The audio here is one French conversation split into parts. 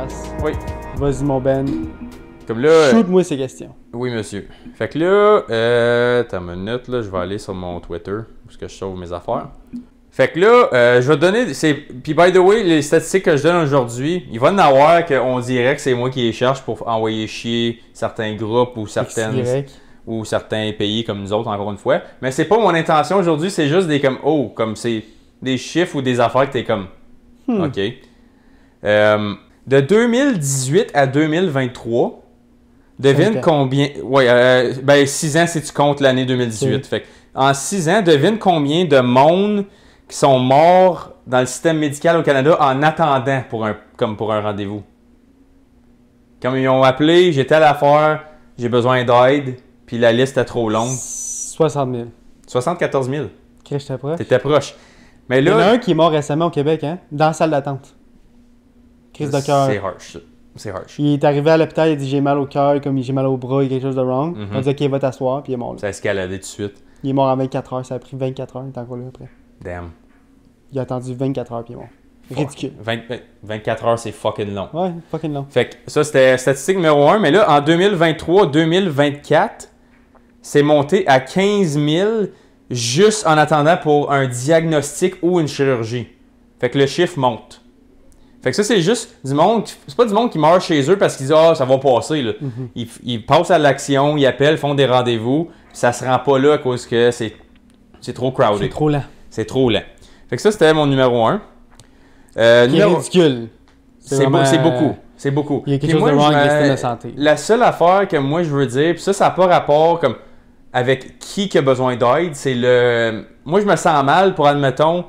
podcast. Oui. Vas-y, mon Ben. Comme là. Shoot-moi ces questions. Oui, monsieur. Fait que là, t'as une minute, là, je vais aller sur mon Twitter, parce que je sauve mes affaires. Fait que là, je vais te donner. Puis, by the way, les statistiques que je donne aujourd'hui, il va y en avoir qu'on dirait que c'est moi qui les cherche pour envoyer chier certains groupes ou certains pays comme nous autres, encore une fois. Mais c'est pas mon intention aujourd'hui, c'est juste des comme c'est des chiffres ou des affaires que t'es comme. OK. De 2018 à 2023, devine combien. Ouais, 6 ans si tu comptes l'année 2018. Fait en 6 ans, devine combien de monde qui sont morts dans le système médical au Canada en attendant pour un rendez-vous. Comme ils ont appelé, j'étais à l'affaire, j'ai besoin d'aide, puis la liste est trop longue. 60 000. 74 000. Chris, j'étais proche. T'étais proche. Mais là, il y en a un qui est mort récemment au Québec, hein? Dans la salle d'attente. Crise de cœur. C'est harsh. C'est harsh. Il est arrivé à l'hôpital, il a dit j'ai mal au cœur, comme j'ai mal au bras, il y a quelque chose de wrong. On a dit ok, va t'asseoir, puis il est mort là. Ça a escaladé tout de suite. Il est mort en 24 heures, ça a pris 24 heures, il est encore là après. Damn. Il a attendu 24 heures, puis il est mort. Ridicule. 24 heures, c'est fucking long. Ouais, fucking long. Fait que ça, c'était statistique numéro 1. Mais là, en 2023-2024, c'est monté à 15 000 juste en attendant pour un diagnostic ou une chirurgie. Fait que le chiffre monte. Fait que ça, c'est juste du monde. C'est pas du monde qui meurt chez eux parce qu'ils disent ah, ça va passer. Là. Ils passent à l'action, ils appellent, font des rendez-vous. Ça se rend pas là à cause que c'est trop crowded. C'est trop lent. C'est trop lent. Fait que ça, c'était mon numéro 1. Ridicule. C'est beaucoup. C'est beaucoup. Il y a quelque chose de wrong avec le système de santé. La seule affaire que moi je veux dire, puis ça n'a pas rapport comme avec qui a besoin d'aide, c'est le. Moi je me sens mal pour, admettons,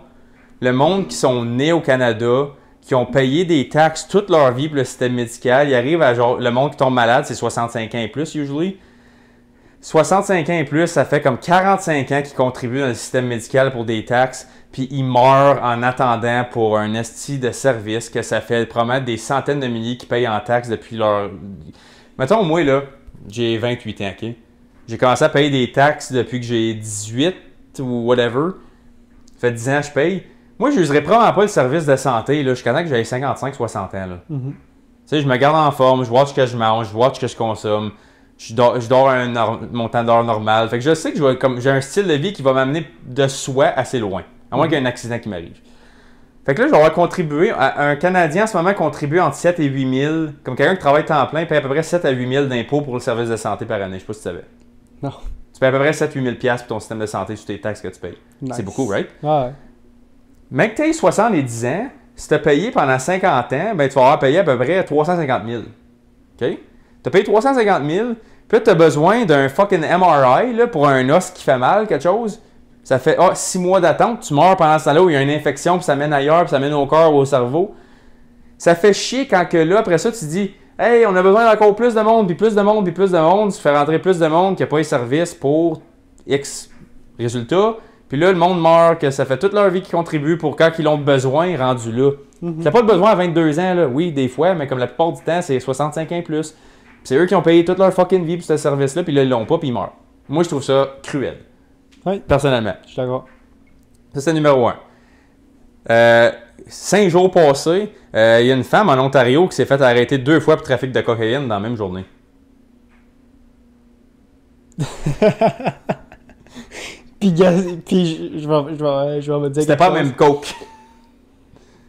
le monde qui sont nés au Canada, qui ont payé des taxes toute leur vie pour le système médical. Ils arrivent à genre. Le monde qui tombe malade, c'est 65 ans et plus, usually. 65 ans et plus, ça fait comme 45 ans qu'ils contribuent dans le système médical pour des taxes, puis ils meurent en attendant pour un esti de service que ça fait probablement des centaines de milliers qui payent en taxes depuis leur... Mettons, moi, là, j'ai 28 ans, OK? J'ai commencé à payer des taxes depuis que j'ai 18 ou whatever. Ça fait 10 ans que je paye. Moi, je n'userais probablement pas le service de santé, là, jusqu'à temps que j'avais 55-60 ans, là. Tu sais, je me garde en forme, je watch ce que je mange, je watch ce que je consomme. Je dors mon temps d'heure normal. Fait que je sais que j'ai un style de vie qui va m'amener de soi assez loin. À moins qu'il y ait un accident qui m'arrive. Fait que là, je vais avoir contribué. Un Canadien en ce moment contribue entre 7 et 8 000. Comme quelqu'un qui travaille temps plein, paye à peu près 7 à 8 000 d'impôts pour le service de santé par année. Je sais pas si tu savais. Non. Tu payes à peu près 7 8 000 $ pour ton système de santé sur tes taxes que tu payes. Nice. C'est beaucoup, right? Ouais. Mais que tu aies 70 ans, si tu as payé pendant 50 ans, ben, tu vas avoir payé à peu près 350 000. OK? Tu as payé 350 000. Puis là, tu as besoin d'un fucking MRI là, pour un os qui fait mal, quelque chose. Ça fait 6 mois d'attente, tu meurs pendant ce temps-là où il y a une infection, puis ça mène ailleurs, puis ça mène au cœur ou au cerveau. Ça fait chier quand que là, après ça, tu dis hey, on a besoin d'encore plus de monde, puis plus de monde, puis plus de monde. Tu fais rentrer plus de monde qui n'a pas les services pour X résultats. Puis là, le monde meurt, que ça fait toute leur vie qu'ils contribuent pour quand ils ont besoin, rendu là. Tu n'as pas de besoin à 22 ans, là. Oui, des fois, mais comme la plupart du temps, c'est 65 ans et plus. C'est eux qui ont payé toute leur fucking vie pour ce service-là, puis là, ils l'ont pas, puis ils meurent. Moi, je trouve ça cruel. Oui. Personnellement. Je suis d'accord. Ça, c'est numéro 1. 5 jours passés, il y a une femme en Ontario qui s'est fait arrêter 2 fois pour trafic de cocaïne dans la même journée. Puis je vais me dire. C'était pas même coke.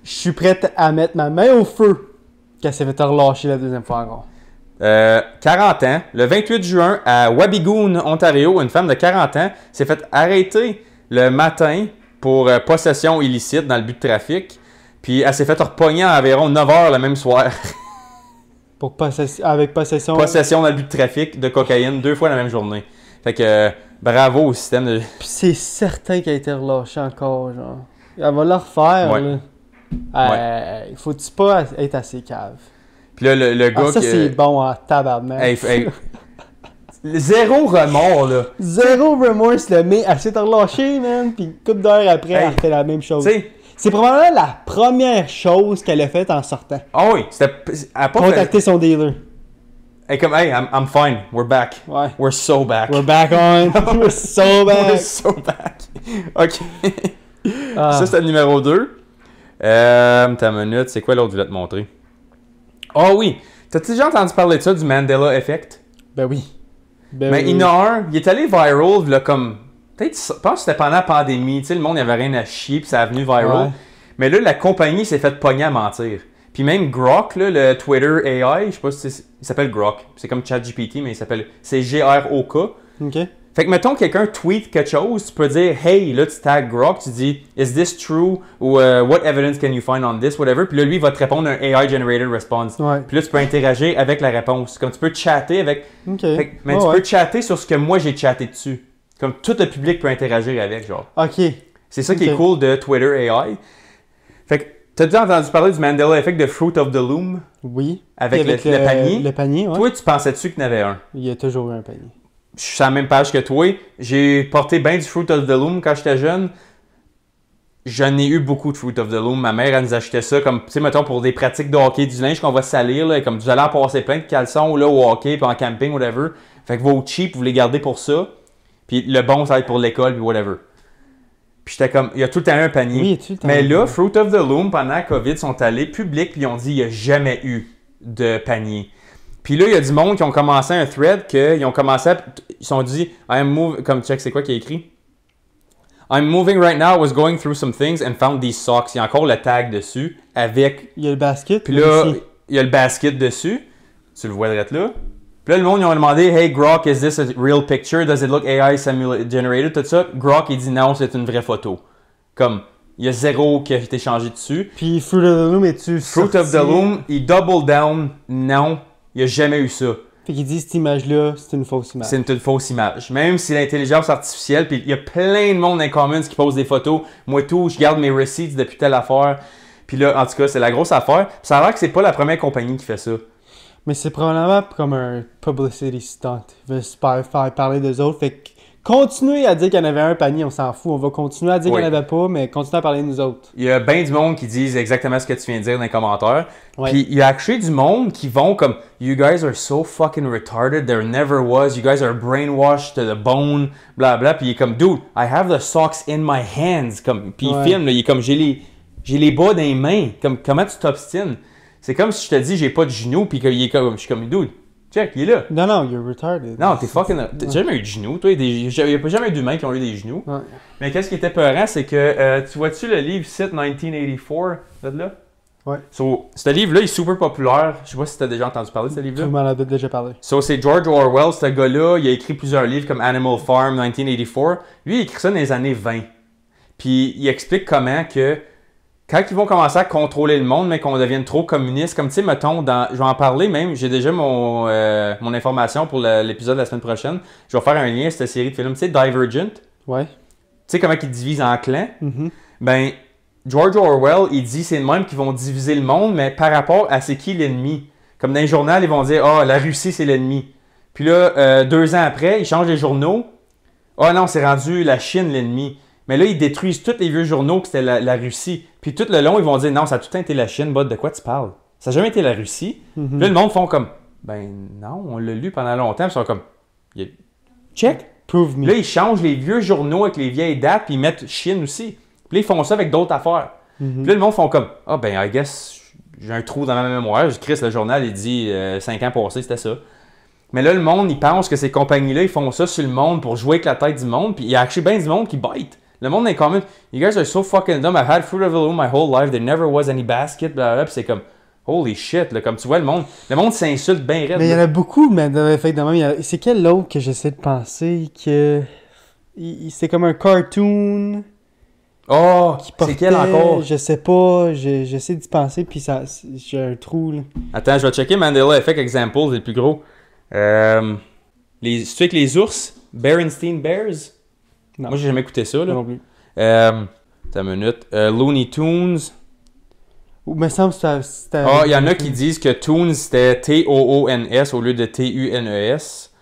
Je suis prête à mettre ma main au feu qu'elle s'est fait relâcher la deuxième fois encore. 40 ans, le 28 juin, à Wabigoon, Ontario, une femme de 40 ans s'est fait arrêter le matin pour possession illicite dans le but de trafic. Puis elle s'est fait repogner à environ 9 heures le même soir. Avec possession... Possession dans le but de trafic de cocaïne 2 fois la même journée. Fait que bravo au système de... Puis c'est certain qu'elle a été relâchée encore, genre. Elle va le refaire, ouais. Là. Faut-tu pas être assez cave? Puis là, le gars ça, c'est bon en tabarnak. Hey. Zéro remords, là. Zéro remorse, le mais elle s'est relâchée, man. Puis une couple d'heures après, elle fait la même chose. C'est probablement la première chose qu'elle a faite en sortant. Ah oui, c'était... Contacter son dealer. Hey, comme, hey, I'm fine. We're back. Ouais. We're so back. We're back on. We're so back. We're so back. OK. Ça, c'était le numéro 2. Ta minute, c'est quoi l'autre que je voulais te montrer? Ah oui! T'as-tu déjà entendu parler de ça, du Mandela Effect? Ben oui. Mais il y en a un, il est allé viral, là, comme... Peut-être, je pense que c'était pendant la pandémie, tu sais, le monde n'avait rien à chier, puis ça a venu viral. Ouais. Mais là, la compagnie s'est fait pogner à mentir. Puis même Grok, là, le Twitter AI, je sais pas si il s'appelle Grok. C'est comme ChatGPT, mais il s'appelle... C'est G-R-O-K. OK. Fait que, mettons, quelqu'un tweet quelque chose, tu peux dire « Hey », là, tu tags Grok, tu dis « Is this true? » ou What evidence can you find on this? » Whatever. Puis là, lui, il va te répondre un AI-generated response. Ouais. Puis là, tu peux interagir avec la réponse. Comme tu peux chatter avec... OK. Mais tu peux chatter sur ce que moi, j'ai chatté dessus. Comme tout le public peut interagir avec, genre. OK. C'est ça qui est cool de Twitter AI. Fait que, t'as déjà entendu parler du Mandela Effect de Fruit of the Loom? Oui. Avec le panier? Le panier, ouais. Toi, tu pensais-tu qu'il y en avait un? Il y a toujours eu un panier. Je suis sur la même page que toi. J'ai porté bien du Fruit of the Loom quand j'étais jeune. J'en ai eu beaucoup de Fruit of the Loom. Ma mère, elle nous achetait ça comme, tu sais, mettons, pour des pratiques de hockey, du linge qu'on va salir, là, comme vous allez en passer plein de caleçons là, au hockey, puis en camping, whatever. Fait que vos cheap, vous les gardez pour ça. Puis le bon, ça va être pour l'école, puis whatever. Puis j'étais comme, il y a tout le temps un panier. Oui, tout le temps. Mais là, Fruit of the Loom, pendant la COVID, sont allés publics, puis ils ont dit, il n'y a jamais eu de panier. Puis là, il y a du monde qui ont commencé un thread ils ont commencé à... Ils sont dit, I'm moving... Comme, check, c'est quoi qui est écrit? I'm moving right now, was going through some things and found these socks. Il y a encore le tag dessus avec... Il y a le basket. Puis là, il y a le basket dessus. Tu le vois direct là. Puis là, le monde, ils ont demandé, Hey, Grok, is this a real picture? Does it look AI generated? Tout ça. Grok, il dit non, c'est une vraie photo. Comme, il y a zéro qui a été changé dessus. Puis Fruit of the Loom, es-tu Fruit of the Loom, il double down, non. Il n'y a jamais eu ça. Fait qu'il dit cette image-là, c'est une fausse image. C'est une fausse image. Même si l'intelligence artificielle, puis il y a plein de monde dans les comments qui posent des photos. Moi tout, je garde mes receipts depuis telle affaire. Puis là, en tout cas, c'est la grosse affaire. Puis ça a l'air que c'est pas la première compagnie qui fait ça. Mais c'est probablement comme un publicity stunt. Ils veulent faire parler d'eux autres. Fait que continuez à dire qu'il y en avait un panier, on s'en fout. On va continuer à dire qu'il n'y en avait pas, mais continuez à parler de nous autres. Il y a bien du monde qui disent exactement ce que tu viens de dire dans les commentaires. Ouais. Puis il y a actually du monde qui vont comme You guys are so fucking retarded, there never was. You guys are brainwashed to the bone, bla bla. Puis il est comme Dude, I have the socks in my hands. Comme, puis il filme, là, il est comme J'ai les bas dans les mains. Comme, comment tu t'obstines? C'est comme si je te dis j'ai pas de genoux, puis qu'il est comme, je suis comme Dude. Check, il est là. Non, you're retarded. Non, t'es fucking... T'as jamais eu de genoux, toi. Il n'y a jamais eu d'humains qui ont eu des genoux. Ouais. Mais qu'est-ce qui était peurant, c'est que... tu vois-tu le livre Sit 1984, là? Ouais. So, ce livre-là, il est super populaire. Je sais pas si t'as déjà entendu parler de ce livre-là. Tu m'en as déjà parlé. So, c'est George Orwell, ce gars-là. Il a écrit plusieurs livres comme Animal Farm, 1984. Lui, il a écrit ça dans les années 20. Puis, il explique comment que... Quand ils vont commencer à contrôler le monde, mais qu'on devienne trop communiste, comme tu sais, mettons, je vais en parler même, j'ai déjà mon information pour l'épisode de la semaine prochaine. Je vais faire un lien à cette série de films. Tu sais, Divergent? Ouais. Tu sais comment ils divisent en clans? Mm-hmm. Ben, George Orwell, il dit c'est le même qu'ils vont diviser le monde, mais par rapport à c'est qui l'ennemi. Comme dans les journaux, ils vont dire « Ah, la Russie, c'est l'ennemi. » Puis là, 2 ans après, ils changent les journaux. « Ah non, c'est rendu la Chine l'ennemi. » Mais là, ils détruisent tous les vieux journaux que c'était la Russie. Puis tout le long, ils vont dire non, ça a tout le temps été la Chine, de quoi tu parles? Ça n'a jamais été la Russie. Mm-hmm. Puis là, le monde font comme ben non, on l'a lu pendant longtemps. Puis ils sont comme check. Prove me. Là, ils changent les vieux journaux avec les vieilles dates, puis ils mettent Chine aussi. Puis là, ils font ça avec d'autres affaires. Mm-hmm. Puis là, le monde font comme ah ben, I guess, j'ai un trou dans ma mémoire. Chris, le journal, il dit 5 ans passés, c'était ça. Mais là, le monde, ils pensent que ces compagnies-là, ils font ça sur le monde pour jouer avec la tête du monde. Puis il y a actually bien du monde qui bite. Le monde est comme You guys are so fucking dumb. I've had Fruit of the Loom my whole life. There never was any basket. Blablabla. Puis c'est comme holy shit. Là, comme tu vois, le monde s'insulte bien raide. Mais il y en a beaucoup, mais dans l'effet de même. C'est quel autre que j'essaie de penser que. C'est comme un cartoon. Oh, c'est quel encore? Je sais pas. J'essaie d'y penser, puis j'ai un trou. Là. Attends, je vais checker Mandela Effect Examples, c'est le plus gros. C'est avec les ours? Berenstein Bears? Non. Moi, j'ai jamais écouté ça. Là. Non plus. T'as une minute. Looney Tunes. Ou me semble que c'était... Ah, il y en a qui disent que Toons, c'était T-O-O-N-S au lieu de T-U-N-E-S.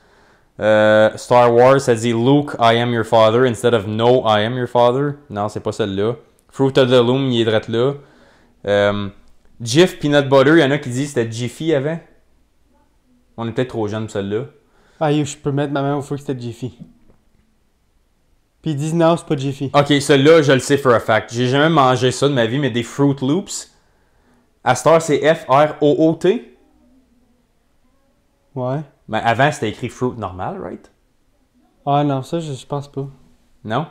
Star Wars, ça dit Luke, I am your father, instead of No, I am your father. Non, c'est pas celle-là. Fruit of the Loom, il est direct là. Jif Peanut Butter, il y en a qui disent que c'était Jiffy avant. On est peut-être trop jeune pour celle-là. Ah, je peux mettre ma main au feu que c'était Jiffy. Puis ils disent non, c'est pas Jiffy. Ok, celle-là, je le sais for a fact. J'ai jamais mangé ça de ma vie, mais des Fruit Loops. À cette heure, c'est F-R-O-O-T. Ouais. Mais avant, c'était écrit fruit normal, right? Ah non, ça, je pense pas. Non?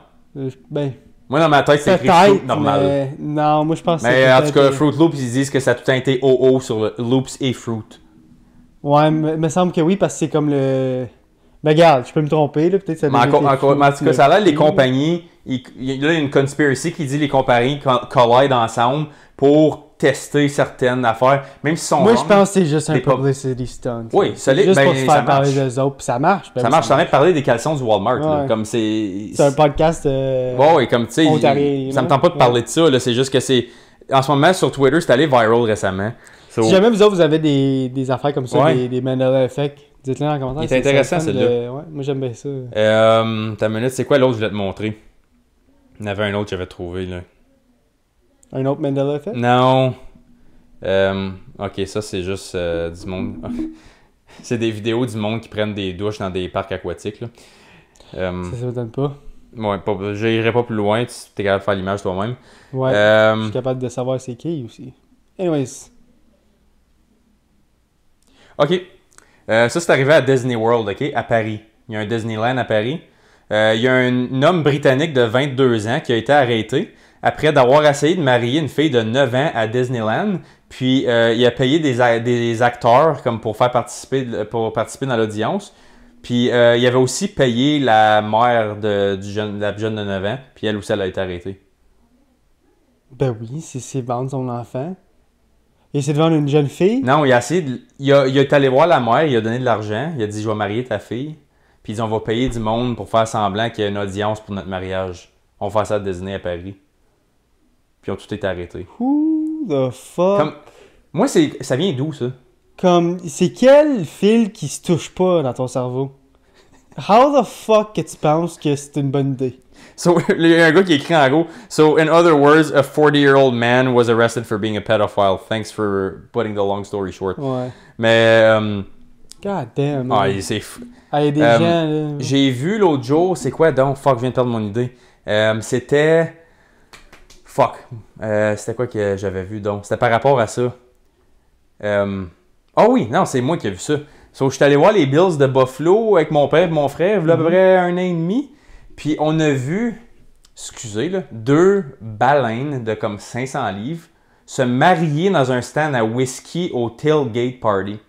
Ben, Moi, dans ma tête, c'est écrit fruit normal. mais... Non, moi, je pense que Mais en tout cas, Fruit Loops, ils disent que ça a tout été OO sur le Loops et Fruit. Ouais, me semble que oui, parce que c'est comme le... Ben regarde, je peux me tromper, là, peut-être ça Mais en tout cas, ça a l'air les compagnies... Il y a une conspiracy qui dit les compagnies collident ensemble pour tester certaines affaires, même si sont moi, je pense que c'est juste un publicity stunt. Oui, ça l'est. Juste ben, pour se faire parler d'eux autres, puis ça marche. Ça marche. Ça m'a parlé des caleçons du Walmart. Là, comme c'est un podcast ouais, comme tu sais, ça me tente pas de parler de ça. C'est juste que c'est... En ce moment, sur Twitter, c'est allé viral récemment. Si jamais vous autres, vous avez des affaires comme ça, des Mandela Effect, dites-le dans les commentaires. Il est intéressant, celle-là. Ouais, moi, j'aime bien ça. Ta minute, c'est quoi l'autre que je voulais te montrer? Il y en avait un autre que j'avais trouvé, là. Un autre Mandela Effect? Non. Ok, ça, c'est juste du monde... c'est des vidéos du monde qui prennent des douches dans des parcs aquatiques, là. Ça me donne pas. Ouais, j'irai pas plus loin, tu es capable de faire l'image toi-même. Ouais, je suis capable de savoir c'est qui aussi. Anyways. Ok. Ça, c'est arrivé à Disney World, ok, à Paris. Il y a un Disneyland à Paris. Il y a un homme britannique de 22 ans qui a été arrêté après d'avoir essayé de marier une fille de 9 ans à Disneyland. Puis, il a payé des acteurs comme pour participer dans l'audience. Puis, il avait aussi payé la mère de la jeune de 9 ans. Puis, elle aussi, elle a été arrêtée. Ben oui, c'est vendre son enfant. Et c'est de vendre une jeune fille? Non, il a essayé il est allé voir la mère, il a donné de l'argent. Il a dit, je vais marier ta fille. Puis, ils dit, on va payer du monde pour faire semblant qu'il y a une audience pour notre mariage. On va faire ça à Disney à Paris. Puis, ils ont tout été arrêtés. Who the fuck? Moi, ça vient d'où, ça? C'est quel fil qui se touche pas dans ton cerveau? How the fuck que tu penses que c'est une bonne idée? So, il y a un gars qui écrit en gros. So, in other words, a 40-year-old man was arrested for being a pedophile. Thanks for putting the long story short. Ouais. Mais... God damn. c'est il y a des gens, là. J'ai vu l'autre jour, c'est quoi donc? Fuck, je viens de perdre mon idée. C'était... Fuck. C'était quoi que j'avais vu donc? C'était par rapport à ça. Oui, non, c'est moi qui ai vu ça. So, je suis allé voir les Bills de Buffalo avec mon père et mon frère, il y a à peu près 1 an et demi. Puis on a vu, excusez, là, 2 baleines de comme 500 livres se marier dans un stand à whisky au tailgate party.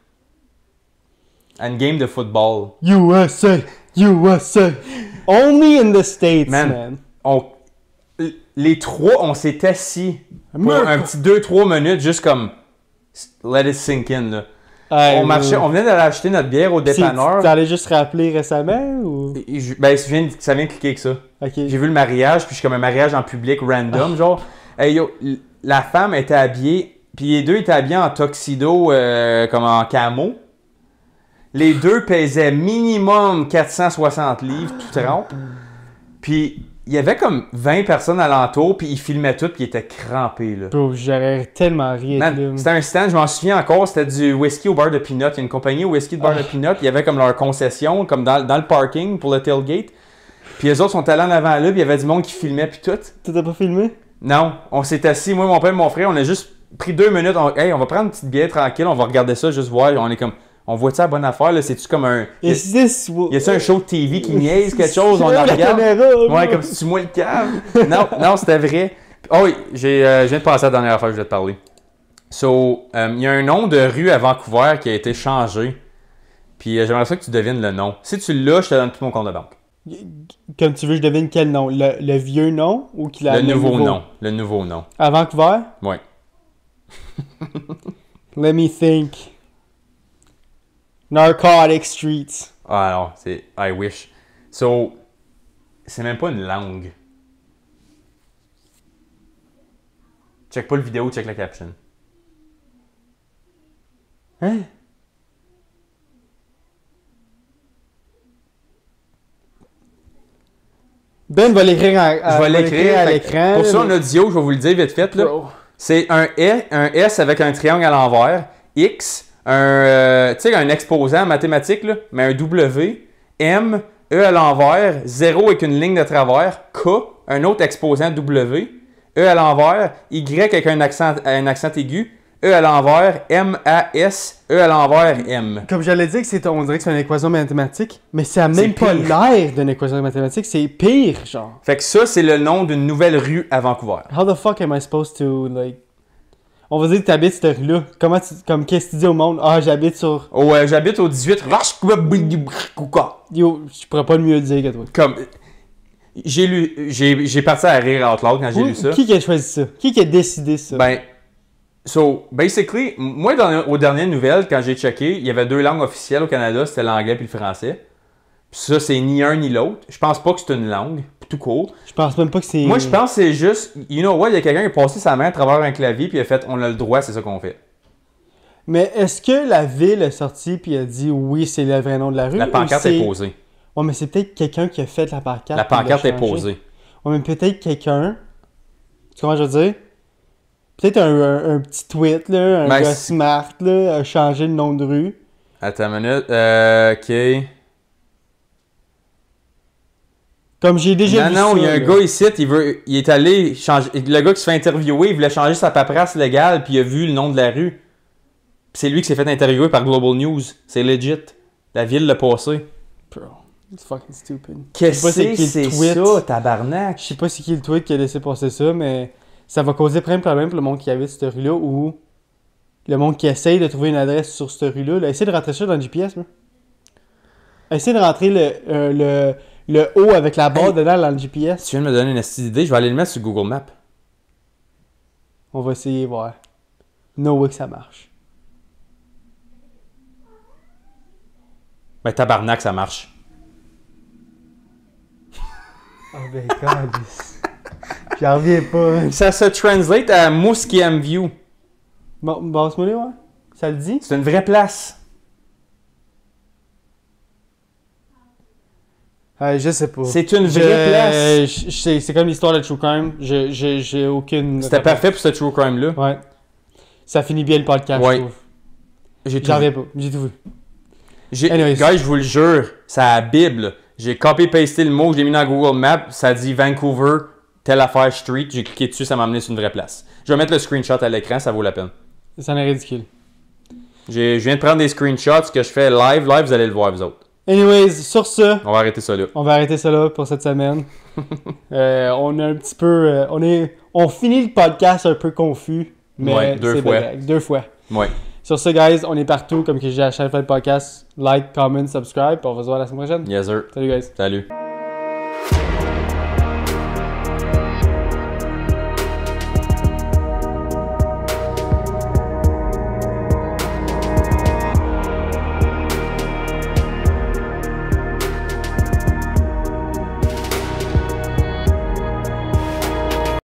À une game de football. USA! USA! Only in the States, man. Les trois, on s'est assis pour un petit 2-3 minutes, juste comme let it sink in, là. On marchait, on venait d'aller acheter notre bière au dépanneur. Tu allais juste rappeler récemment ou? Ça vient de cliquer avec ça. Okay. J'ai vu le mariage, puis je suis comme un mariage en public random, genre. Hey, yo, la femme était habillée, puis les deux étaient habillés en tuxedo, comme en camo. Les deux pesaient minimum 460 livres, tout trempe. Puis il y avait comme 20 personnes alentour, puis ils filmaient tout, puis ils étaient crampés, là. Bro, j'aurais tellement ri. C'était un stand, je m'en souviens encore, c'était du whisky au beurre de peanut. Il y a une compagnie au whisky de beurre de peanut, il y avait comme leur concession, comme dans le parking pour le tailgate. Puis les autres sont allés en avant là, puis il y avait du monde qui filmait, puis tout. Tu t'as pas filmé? Non, on s'est assis, moi, mon père et mon frère, on a juste pris 2 minutes. On va prendre une petite bière tranquille, on va regarder ça, juste voir. On est comme... On voit ça à bonne affaire, là? C'est-tu comme un... Y a-tu un show de TV qui niaise quelque chose? On en regarde? Ouais, comme si tu moi le cave. Non, c'était vrai. Oh oui, je viens de passer à la dernière affaire que je voulais te parler. So, il y a un nom de rue à Vancouver qui a été changé. Puis j'aimerais ça que tu devines le nom. Si tu l'as, je te donne tout mon compte de banque. Comme tu veux, je devine quel nom? Le vieux nom ou qu'il a le nouveau nom? Le nouveau nom. À Vancouver? Ouais. Let me think. Narcotic Streets. Ah non, c'est I wish. So, c'est même pas une langue. Check pas le vidéo, check la caption. Hein? Ben va l'écrire à l'écran. Pour ça, en audio, je vais vous le dire vite fait. C'est un S avec un triangle à l'envers, X, un exposant en mathématiques, là, mais un W, M, E à l'envers, 0 avec une ligne de travers, K, un autre exposant W, E à l'envers, Y avec un accent aigu, E à l'envers, M-A-S, E à l'envers, M. Comme j'allais dire que on dirait que c'est une équation mathématique, mais ça a même C'est pas pire. l'air d'une équation mathématique, c'est pire, genre. Fait que ça, c'est le nom d'une nouvelle rue à Vancouver. How the fuck am I supposed to, like... On va dire que t'habites cette rue-là. Comme qu'est-ce que tu dis au monde? Ah, j'habite sur... Oh, j'habite au 18. Yo, je pourrais pas le mieux dire que toi. Comme, j'ai parti à rire out loud quand j'ai lu ça. Qui a choisi ça? Qui a décidé ça? Ben, so, basically, moi, aux dernières nouvelles, quand j'ai checké, il y avait 2 langues officielles au Canada, c'était l'anglais puis le français. Puis ça, c'est ni un ni l'autre. Je pense pas que c'est une langue, tout court. Je pense même pas que c'est... Moi, je pense que c'est juste, you know what, il y a quelqu'un qui a passé sa main à travers un clavier puis il a fait, on a le droit, c'est ça qu'on fait. Mais est-ce que la ville est sortie puis a dit oui, c'est le vrai nom de la rue? La pancarte est posée. Ouais, mais c'est peut-être quelqu'un qui a fait la pancarte. La puis l'a pancarte est changé. posée. Ouais, mais peut-être quelqu'un... Tu comprends ce que je veux dire? Peut-être un petit tweet, là, un Ben, gars c'est- smart, là, a changé le nom de rue. Attends une minute, ok. Comme j'ai déjà vu Non, il y a un là. gars ici, il est allé changer. Le gars qui se fait interviewer, il voulait changer sa paperasse légale, puis il a vu le nom de la rue. Puis c'est lui qui s'est fait interviewer par Global News. C'est legit. La ville l'a passé. Bro, it's fucking stupid. Qu'est-ce Je sais pas que qui c'est le tweet. ça, tabarnak? Je sais pas c'est qui le tweet qui a laissé passer ça, mais ça va causer plein de problèmes pour le monde qui habite cette rue-là ou le monde qui essaye de trouver une adresse sur cette rue-là. Là, essaye de rentrer ça dans le GPS, là. Essaye de rentrer le O avec la barre Hey. dedans dans le GPS. Si tu viens de me donner une astuce d'idée, je vais aller le mettre sur Google Maps. On va essayer voir. No way que ça marche. Ben tabarnak, ça marche. Oh ben god. J'en reviens pas. Ça se translate à Musqueam View. Bon, basse-moi les, ouais. Ça le dit? C'est une vraie place. Je sais pas. C'est une vraie place. C'est comme l'histoire de True Crime. J'ai aucune... C'était parfait pour ce true crime-là. Ouais. Ça finit bien le podcast, Ouais. je trouve. J'ai tout J'en vu. reviens pas. J'ai tout vu. Anyways. Guys, je vous le jure, c'est à la Bible. J'ai copié-pasté le mot, je l'ai mis dans Google Maps, ça dit Vancouver, telle affaire street, j'ai cliqué dessus, ça m'a amené sur une vraie place. Je vais mettre le screenshot à l'écran, ça vaut la peine. Ça en est ridicule. Je viens de prendre des screenshots, ce que je fais live, vous allez le voir vous autres. Anyways, sur ce, On va arrêter ça là. on va arrêter ça là pour cette semaine. On a un petit peu... on finit le podcast un peu confus, mais Ouais, 2 c'est fois. correct. 2 fois. Ouais. Sur ce, guys, on est partout, comme que j'ai à chaque fois le podcast. Like, comment, subscribe, puis on va se voir la semaine prochaine. Yes sir. Salut, guys. Salut.